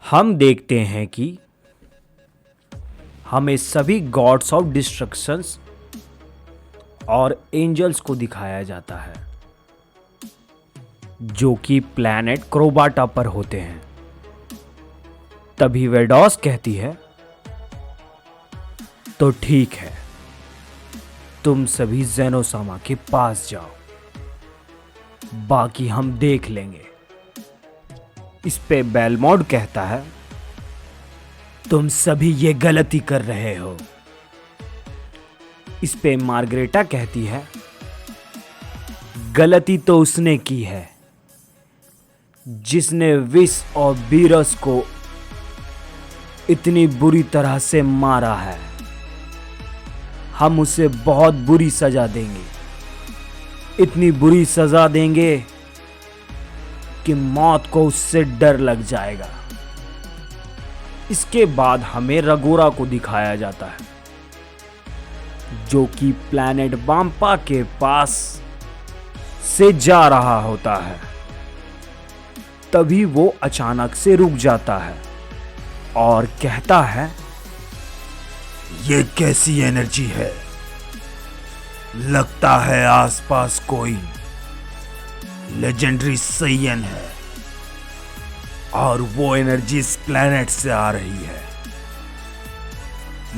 हम देखते हैं कि हमें सभी गॉड्स ऑफ डिस्ट्रक्शंस और एंजल्स को दिखाया जाता है जो कि प्लैनेट क्रोबाटा पर होते हैं। तभी वेडॉस कहती है, तो ठीक है, तुम सभी जेनोसामा के पास जाओ, बाकी हम देख लेंगे। इस पे बेलमोड कहता है, तुम सभी ये गलती कर रहे हो। इस पे मार्गरेटा कहती है, गलती तो उसने की है जिसने विस और बीरस को इतनी बुरी तरह से मारा है। हम उसे बहुत बुरी सजा देंगे, इतनी बुरी सजा देंगे कि मौत को उससे डर लग जाएगा। इसके बाद हमें रगोरा को दिखाया जाता है जो कि प्लैनेट बाम्पा के पास से जा रहा होता है। तभी वो अचानक से रुक जाता है और कहता है, ये कैसी एनर्जी है? लगता है आसपास कोई लेजेंडरी सैयन है और वो एनर्जी इस प्लैनेट से आ रही है।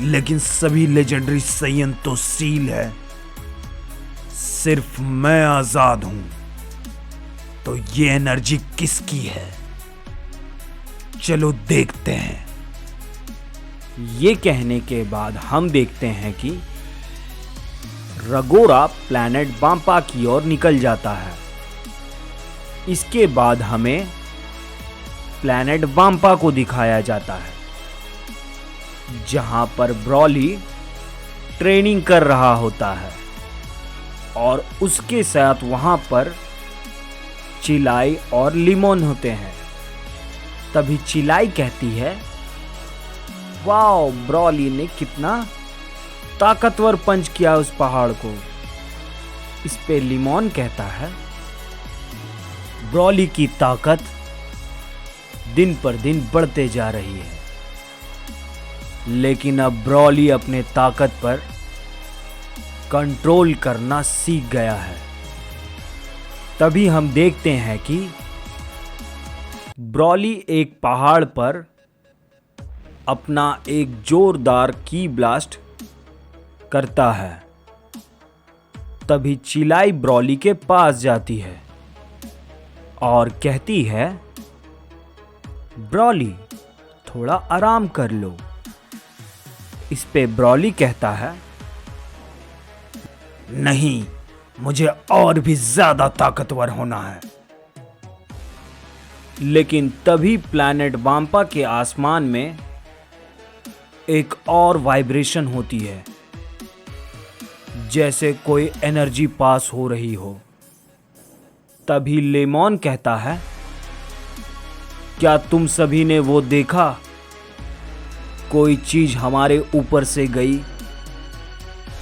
लेकिन सभी लेजेंडरी सैयन तो सील है, सिर्फ मैं आजाद हूं। तो ये एनर्जी किसकी है? चलो देखते हैं। ये कहने के बाद हम देखते हैं कि रगोरा प्लैनेट बाम्पा की ओर निकल जाता है। इसके बाद हमें प्लैनेट बाम्पा को दिखाया जाता है जहां पर ब्रॉली ट्रेनिंग कर रहा होता है और उसके साथ वहां पर चिलाई और लिमोन होते हैं। तभी चिलाई कहती है, वाओ, ब्रॉली ने कितना ताकतवर पंच किया उस पहाड़ को। इस पे लिमोन कहता है, ब्रॉली की ताकत दिन पर दिन बढ़ते जा रही है, लेकिन अब ब्रॉली अपने ताकत पर कंट्रोल करना सीख गया है। तभी हम देखते हैं कि ब्रॉली एक पहाड़ पर अपना एक जोरदार की ब्लास्ट करता है। तभी चिलाई ब्रॉली के पास जाती है और कहती है, ब्रॉली, थोड़ा आराम कर लो। इस पे ब्रॉली कहता है, नहीं, मुझे और भी ज्यादा ताकतवर होना है। लेकिन तभी प्लैनेट बाम्पा के आसमान में एक और वाइब्रेशन होती है, जैसे कोई एनर्जी पास हो रही हो। तभी लेमोन कहता है, क्या तुम सभी ने वो देखा? कोई चीज हमारे ऊपर से गई।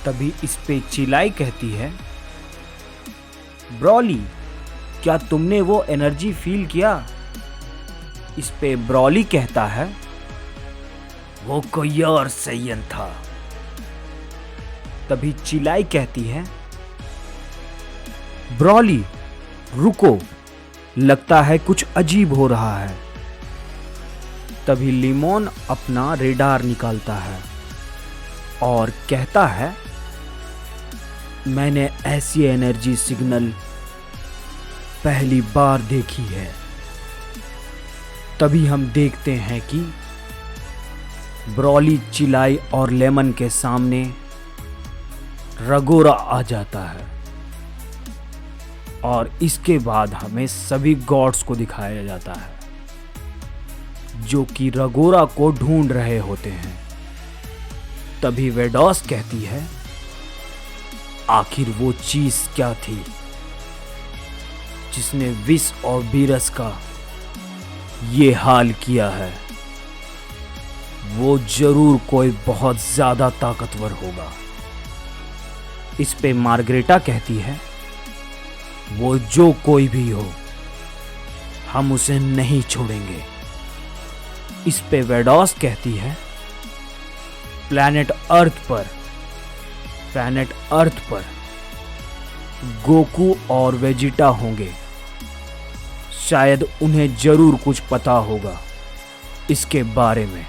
तभी इस पे चिलाई कहती है, ब्रॉली, क्या तुमने वो एनर्जी फील किया? इस पे ब्रॉली कहता है, वो कोई और सैयन था। तभी चिलाई कहती है, ब्रॉली, रुको, लगता है कुछ अजीब हो रहा है। तभी लिमोन अपना रेडार निकालता है और कहता है, मैंने ऐसी एनर्जी सिग्नल पहली बार देखी है। तभी हम देखते हैं कि ब्रॉली, चिलाई और लेमन के सामने रगोरा आ जाता है और इसके बाद हमें सभी गॉड्स को दिखाया जाता है जो कि रगोरा को ढूंढ रहे होते हैं। तभी वेडॉस कहती है, आखिर वो चीज क्या थी जिसने विस और बीरस का ये हाल किया है? वो जरूर कोई बहुत ज्यादा ताकतवर होगा। इस पे मार्गरेटा कहती है, वो जो कोई भी हो, हम उसे नहीं छोड़ेंगे। इस पे वेडॉस कहती है, प्लैनेट अर्थ पर गोकू और वेजिटा होंगे। शायद उन्हें जरूर कुछ पता होगा इसके बारे में।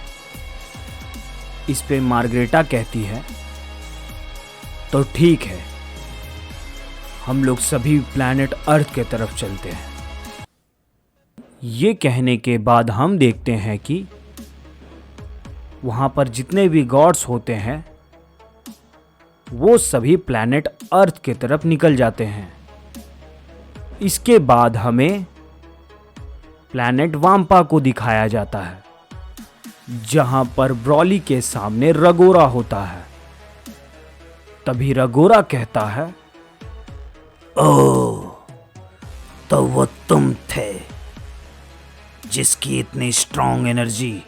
इस पे मार्गरेटा कहती है, तो ठीक है, हम लोग सभी प्लैनेट अर्थ के तरफ चलते हैं। ये कहने के बाद हम देखते हैं कि वहां पर जितने भी गॉड्स होते हैं वो सभी प्लैनेट अर्थ के तरफ निकल जाते हैं। इसके बाद हमें प्लैनेट वाम्पा को दिखाया जाता है, जहां पर ब्रॉली के सामने रगोरा होता है। तभी रगोरा कहता है, ओह, तो वो तुम थे जिसकी इतनी स्ट्रॉन्ग एनर्जी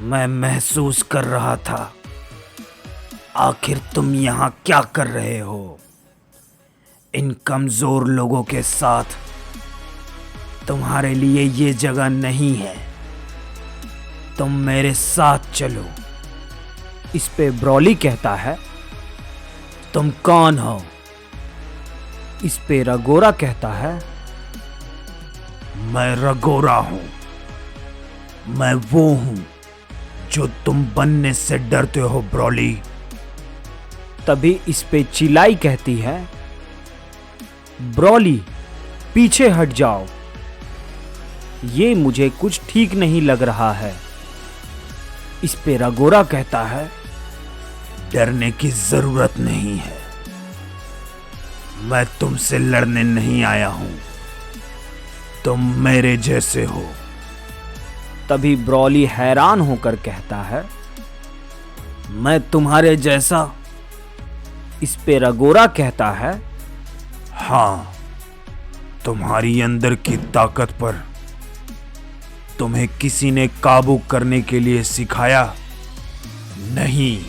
मैं महसूस कर रहा था। आखिर तुम यहाँ क्या कर रहे हो? इन कमजोर लोगों के साथ तुम्हारे लिए ये जगह नहीं है। तुम मेरे साथ चलो। इस पे ब्रॉली कहता है, तुम कौन हो? इस पे रगोरा कहता है, मैं रगोरा हूं। मैं वो हूं जो तुम बनने से डरते हो ब्रॉली। तभी इस पे चिलाई कहती है, ब्रॉली पीछे हट जाओ, ये मुझे कुछ ठीक नहीं लग रहा है। इस पे रगोरा कहता है, डरने की जरूरत नहीं है। मैं तुमसे लड़ने नहीं आया हूं। तुम मेरे जैसे हो। तभी ब्रॉली हैरान होकर कहता है, मैं तुम्हारे जैसा? इस पे रगोरा कहता है, हाँ, तुम्हारी अंदर की ताकत पर तुम्हें किसी ने काबू करने के लिए सिखाया नहीं,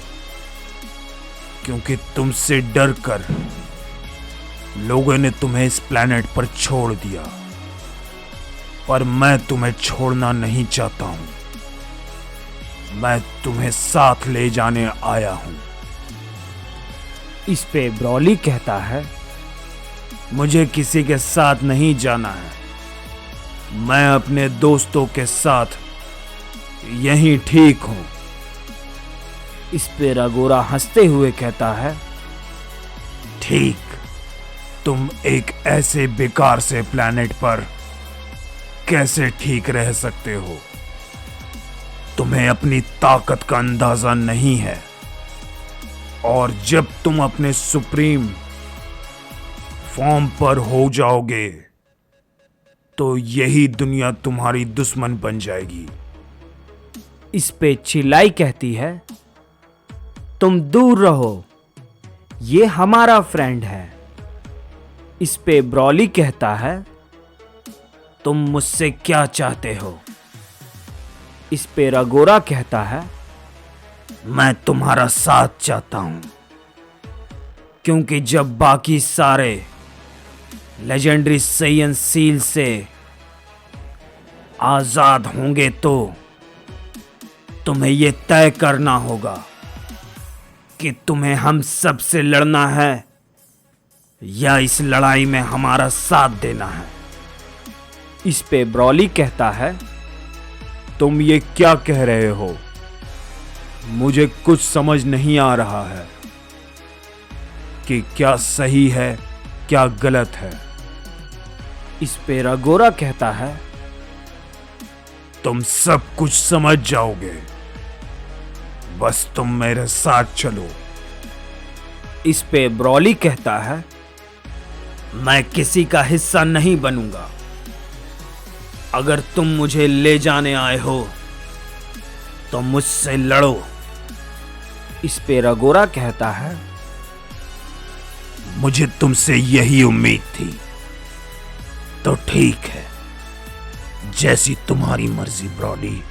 क्योंकि तुमसे डरकर लोगों ने तुम्हें इस प्लैनेट पर छोड़ दिया। पर मैं तुम्हें छोड़ना नहीं चाहता हूं। मैं तुम्हें साथ ले जाने आया हूं। इस पे ब्रॉली कहता है, मुझे किसी के साथ नहीं जाना है। मैं अपने दोस्तों के साथ यहीं ठीक हूं। इस पे रगोरा हंसते हुए कहता है, ठीक, तुम एक ऐसे बेकार से प्लैनेट पर कैसे ठीक रह सकते हो? तुम्हें अपनी ताकत का अंदाजा नहीं है, और जब तुम अपने सुप्रीम फॉर्म पर हो जाओगे तो यही दुनिया तुम्हारी दुश्मन बन जाएगी। इस पे चिलाई कहती है, तुम दूर रहो, ये हमारा फ्रेंड है। इस पे ब्रॉली कहता है, तुम मुझसे क्या चाहते हो? इस पे रगोरा कहता है, मैं तुम्हारा साथ चाहता हूं, क्योंकि जब बाकी सारे लेजेंडरी सैयन सील से आजाद होंगे तो तुम्हें यह तय करना होगा कि तुम्हें हम सब से लड़ना है या इस लड़ाई में हमारा साथ देना है। इस पे ब्रॉली कहता है, तुम ये क्या कह रहे हो? मुझे कुछ समझ नहीं आ रहा है कि क्या सही है क्या गलत है। इस पे रगोरा कहता है, तुम सब कुछ समझ जाओगे, बस तुम मेरे साथ चलो। इस पे ब्रॉली कहता है, मैं किसी का हिस्सा नहीं बनूंगा। अगर तुम मुझे ले जाने आए हो तो मुझसे लड़ो। इस पे रगोरा कहता है, मुझे तुमसे यही उम्मीद थी। तो ठीक है, जैसी तुम्हारी मर्जी ब्रॉली।